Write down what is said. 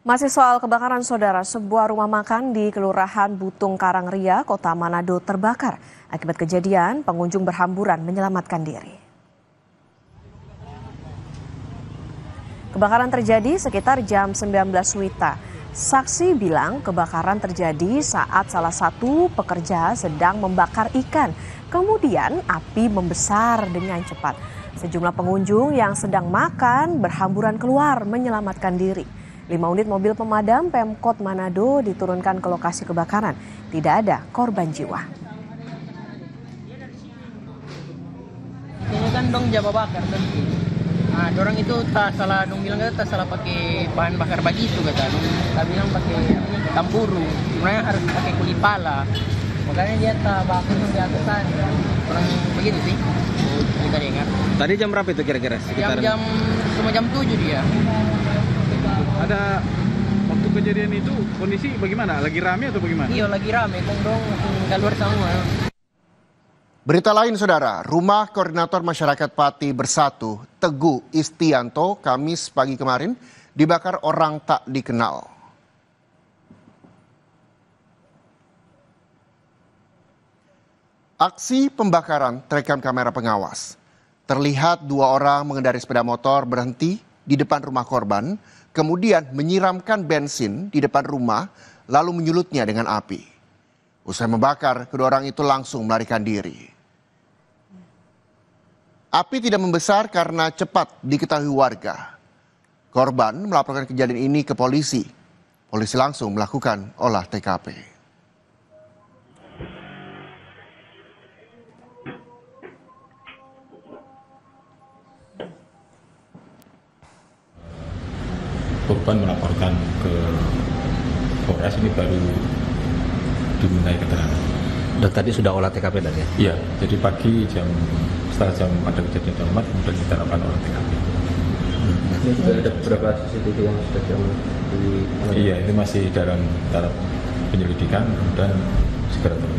Masih soal kebakaran, saudara, sebuah rumah makan di Kelurahan Butung Karangria, Kota Manado terbakar. Akibat kejadian, pengunjung berhamburan menyelamatkan diri. Kebakaran terjadi sekitar jam 19 WITA. Saksi bilang kebakaran terjadi saat salah satu pekerja sedang membakar ikan. Kemudian api membesar dengan cepat. Sejumlah pengunjung yang sedang makan berhamburan keluar menyelamatkan diri. 5 unit mobil pemadam Pemkot Manado diturunkan ke lokasi kebakaran. Tidak ada korban jiwa. Ini kan dong jaba bakar kan. Nah, orang itu tak salah, dong bilang tak salah pakai bahan bakar begitu kata. Tak bilang pakai tamburu. Sebenarnya harus pakai kulit pala. Makanya dia tak bakar di atas sana. Orang begitu sih. Kita dengar. Tadi jam berapa itu kira-kira? Cuma jam 7 dia. Ada waktu kejadian itu kondisi bagaimana? Lagi rame atau bagaimana? Iya lagi rame, dong keluar semua. Berita lain, saudara, Rumah Koordinator Masyarakat Pati Bersatu Teguh Istianto Kamis pagi kemarin dibakar orang tak dikenal. Aksi pembakaran terekam kamera pengawas. Terlihat 2 orang mengendarai sepeda motor berhenti di depan rumah korban, kemudian menyiramkan bensin di depan rumah, lalu menyulutnya dengan api. Usai membakar, kedua orang itu langsung melarikan diri. Api tidak membesar karena cepat diketahui warga. Korban melaporkan kejadian ini ke polisi. Polisi langsung melakukan olah TKP. Korban melaporkan ke Polres, ini baru dimintai keterangan. Dan tadi sudah olah TKP tadi ya? Iya, jadi pagi setelah jam ada kejadian darurat kemudian kita lakukan olah TKP. Ini sudah ada beberapa CCTV yang sudah di... Iya, ini masih dalam tahap penyelidikan, kemudian segera terungkap.